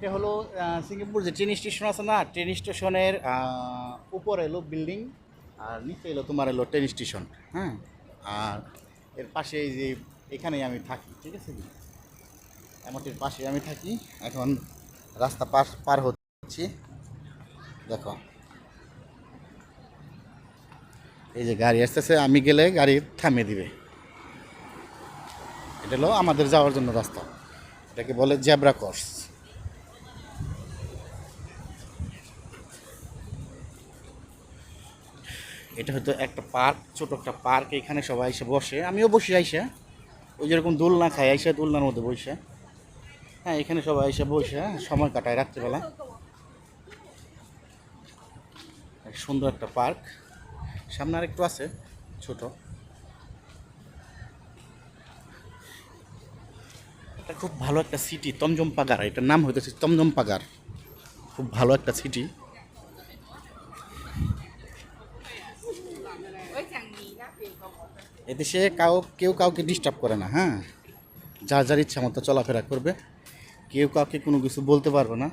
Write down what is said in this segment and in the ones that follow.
এটা হলো সিঙ্গাপুর যে ট্রেন স্টেশন আছে না, ট্রেন স্টেশনের উপরে এলো বিল্ডিং আর নিচে এলো তোমার এলো ট্রেন স্টেশন। হ্যাঁ, আর এর পাশে এই যে এখানেই আমি থাকি, ঠিক আছে কি, এমনটির পাশে আমি থাকি। এখন রাস্তা পার হচ্ছি, দেখো এই যে গাড়ি আসতেছে, আমি গেলে গাড়ি থামিয়ে দিবে। এটা হলো আমাদের যাওয়ার জন্য রাস্তা, এটাকে বলে জেব্রা ক্রস। এটা হয়তো একটা পার্ক, ছোট একটা পার্ক, এখানে সবাই এসে বসে, আমিও বসে আইসা ওই যেরকম দোলনা খাই আইসা দোলনার মধ্যে বসে। হ্যাঁ, এখানে সবাই এসে বসে সময় কাটায় রাত্রিবেলা। সুন্দর একটা পার্ক, সামনে আর একটু আছে ছোট। এটা খুব ভালো একটা সিটি, তমজম পাগার, এটার নাম হইতেছে তমজম পাগার। খুব ভালো একটা সিটি। এদেশে কেউ কাউকে ডিস্টার্ব করে না। হ্যাঁ, যার যার ইচ্ছা মতো চলাফেরা করবে, কেউ কাউকে কোনো কিছু বলতে পারবে না।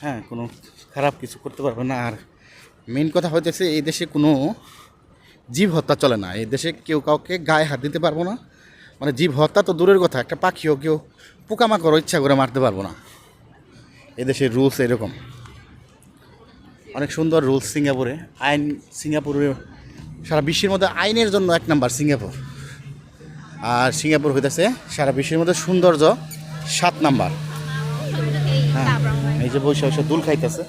হ্যাঁ, কোনো খারাপ কিছু করতে পারবে না। আর মেন কথা হইতেছে এই দেশে কোনো জীব হত্যা চলে না। এই দেশে কেউ কাউকে গায়ে হাত দিতে পারবো না। মানে জীব হত্যা তো দূরের কথা, একটা পাখিও কেউ পোকামাকড় ইচ্ছা করে মারতে পারবো না। এদেশের রুলস এরকম, অনেক সুন্দর রুলস সিঙ্গাপুরে। আইন সিঙ্গাপুরে সারা বিশ্বের মধ্যে আইনের জন্য 1 নাম্বার সিঙ্গাপুর। আর সিঙ্গাপুর হইতেছে সারা বিশ্বের মধ্যে সৌন্দর্য 7 নাম্বার। হ্যাঁ, এই যে বসে বসে দুল খাইতেছে,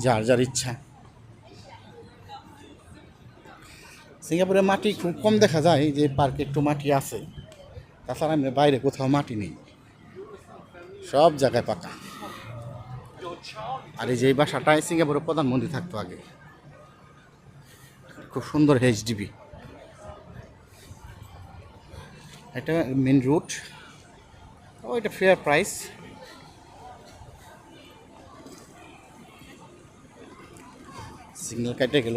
যার যার ইচ্ছা। সিঙ্গাপুরে মাটি খুব কম দেখা যায়, এই যে পার্কে একটু মাটি আছে, তাছাড়া এমনি বাইরে কোথাও মাটি নেই, সব জায়গায় পাকা। আর এই যে এই বাসাটায় সিঙ্গাপুরের প্রধানমন্ত্রী থাকতো আগে, খুব সুন্দর এইচডিবি। এটা মেন রুট, ও এটা ফেয়ার প্রাইস। সিগন্যাল কেটে গেল,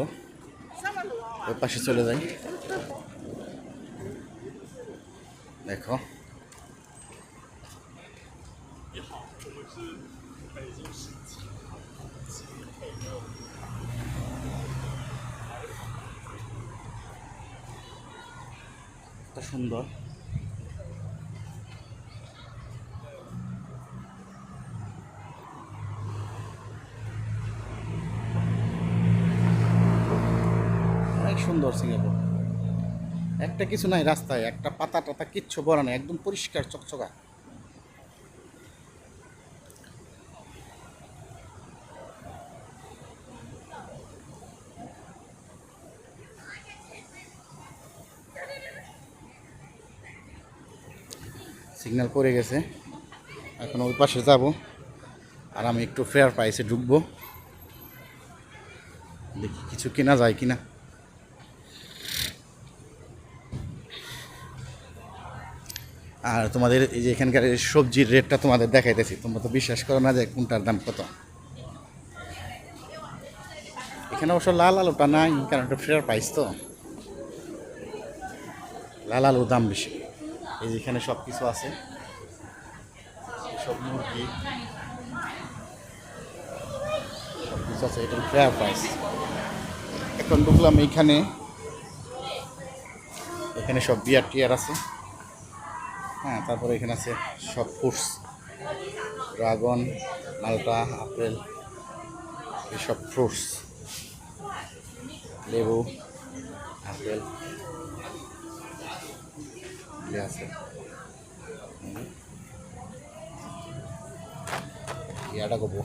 ওই পাশে চলে যাই। দেখো কত সুন্দর। অনেক সুন্দর সিঙ্গাপুর, একটা কিছু নাই রাস্তায়, একটা পাতা টাতা কিচ্ছু বড় নেই, একদম পরিষ্কার চকচকা। সিগন্যাল পড়ে গেছে, এখন ওই পাশে যাব। আর আমি একটু ফেয়ার প্রাইসে ঢুকবো, দেখি কিছু কেনা যায় কিনা। আর তোমাদের এই যে এখানকার সবজির রেটটা তোমাদের দেখাইতেছি, তোমরা তো বিশ্বাস করো না যে কোনটার দাম কত। এখানে অবশ্য লাল আলুটা নাই, কারণ এটা ফেয়ার প্রাইস তো, লাল আলুর দাম বেশি। এই যে এখানে সব কিছু আছে, সব মুরগি সব কিছু আছে, এটা ফেয়ার প্রাইস। এখন ঢুকলাম এইখানে, এখানে সব বিয়ার টিয়ার আছে। হ্যাঁ, তারপরে এখানে আছে সব ফ্রুটস, ড্রাগন, মালটা, আপেল, এসব ফ্রুটস, লেবু, আপেল আছে। ইয়াটা করবো,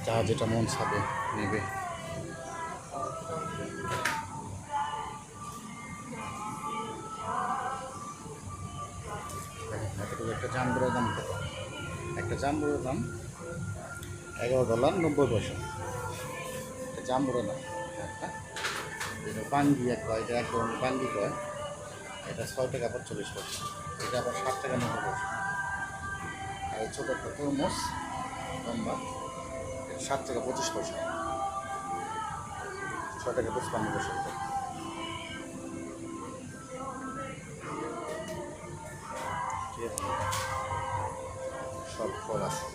যা যেটা মন চাবে নেবে। একটা জাম্বুরের দাম কত? একটা জাম্বুরের দাম $11.90। একটা জাম্বুরের দাম, যেটা পাঙ্গি কয়, এটা 1 ধরনের পাঙ্গি কয়, এটা $6.45। এটা আবার $7.90। আর এই ছোটো একটা তরমুজ লম্বা, এটা $7.25। 6 টাকা 55 পয়সা। ঠিক আছে, সব ফল আছে।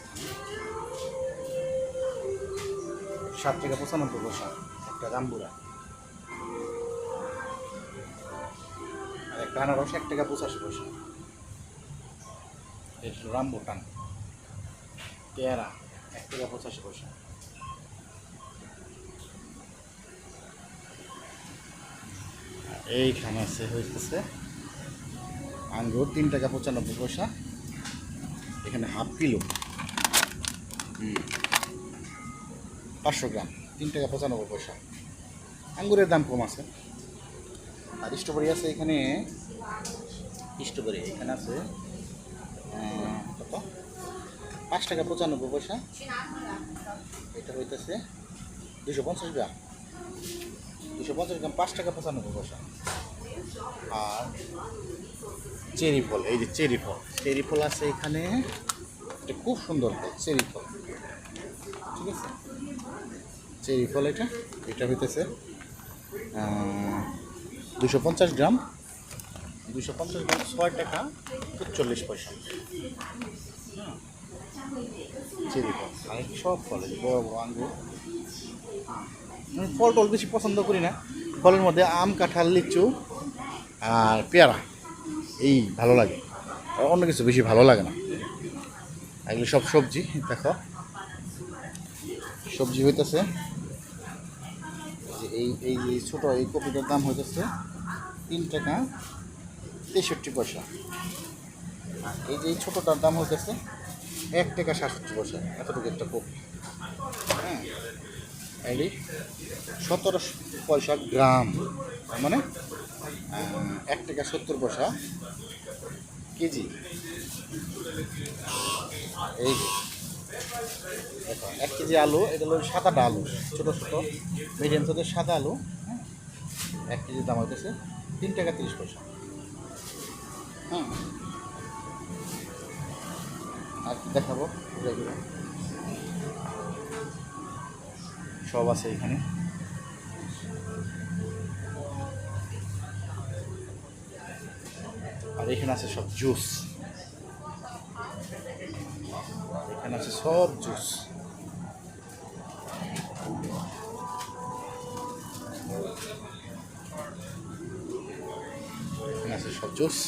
7 টাকা 95 পয়সা একটা জাম্বুরা, আর একটা আনারস 1 টাকা 85 পয়সা। এটা রামবুটান। পেয়ারা 1 টাকা 85 পয়সা। এইখানে আছে হইতেছে আঙ্গুর 3 টাকা 95 পয়সা। এখানে হাফ কিলো 500 গ্রাম 3 টাকা 95 পয়সা। আঙ্গুরের দাম কম আছে। আর স্ট্রবেরি আছে এখানে, স্ট্রবেরি এখানে আছে কত 5 টাকা 95 পয়সা। এটা হইতেছে 250 গ্রাম, 250 গ্রাম 5 টাকা 95 পয়সা। আর চেরি ফল, এই যে চেরি ফল, চেরি ফল আছে এখানে, এটা খুব সুন্দর ফল চেরি ফল। ঠিক আছে, চেরি ফল এটা, এটা হইতেছে 250 গ্রাম, 250 গ্রাম 6 টাকা 40 পয়সা। চেরি ফল আর সব ফল, বড় বড় আঙ্গুর। ফল টল বেশি পছন্দ করি না, ফলের মধ্যে আম, কাঁঠাল, লিচু আর পেয়ারা এই ভালো লাগে, আর অন্য কিছু বেশি ভালো লাগে না। এগুলো সব সবজি। দেখো সবজি হইতেছে এই এই এই ছোটো এই কপিটার দাম হইতেছে 3 টাকা 63 পয়সা। আর এই যে এই ছোটোটার দাম হইতেছে 1 টাকা 67 পয়সা। এতটুকু একটা কপি। হ্যাঁ, এই 17 পয়সা গ্রাম, মানে 1 টাকা 70 পয়সা কেজি। এই দেখো 1 কেজি আলু, এটা হলো সাদাটা আলু, ছোটো ছোটো মিডিয়াম সাইজের সাদা আলু। হ্যাঁ, 1 কেজির দাম হইতেছে 3 টাকা 30 পয়সা। হ্যাঁ, আর কি দেখাবো, সব আছে এখানে। আর এখানে আছে সব জুস, এখানে আছে সব জুস। এখানে আছে সব জুস।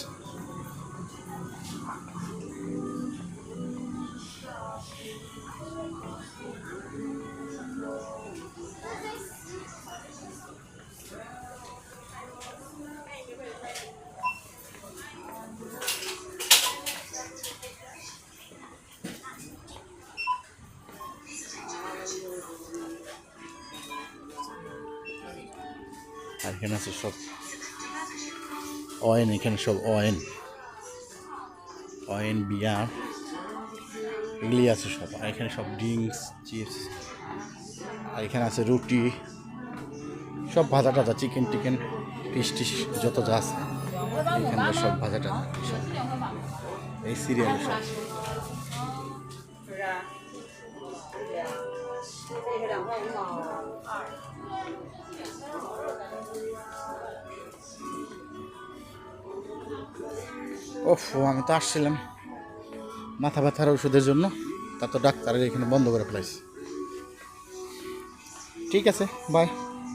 আর এখানে আছে সব অয়েন, এখানে সব অয়েন, অয়েন বিয়ার এগুলি আছে সব। আর এখানে সব ড্রিঙ্কস, চিপস। আর এখানে আছে রুটি, সব ভাজা টাজা, চিকেন টিকেন, ফিশ টিশ যত যা আছে এখানে সব ভাজা টাজা সব। এই সিরিয়াল সব। ওফ, আমি তো আসছিলাম মাথা ব্যথার ওষুধের জন্য, তা তো ডাক্তারের এখানে বন্ধ করে ফেলাইছে। ঠিক আছে, বাই।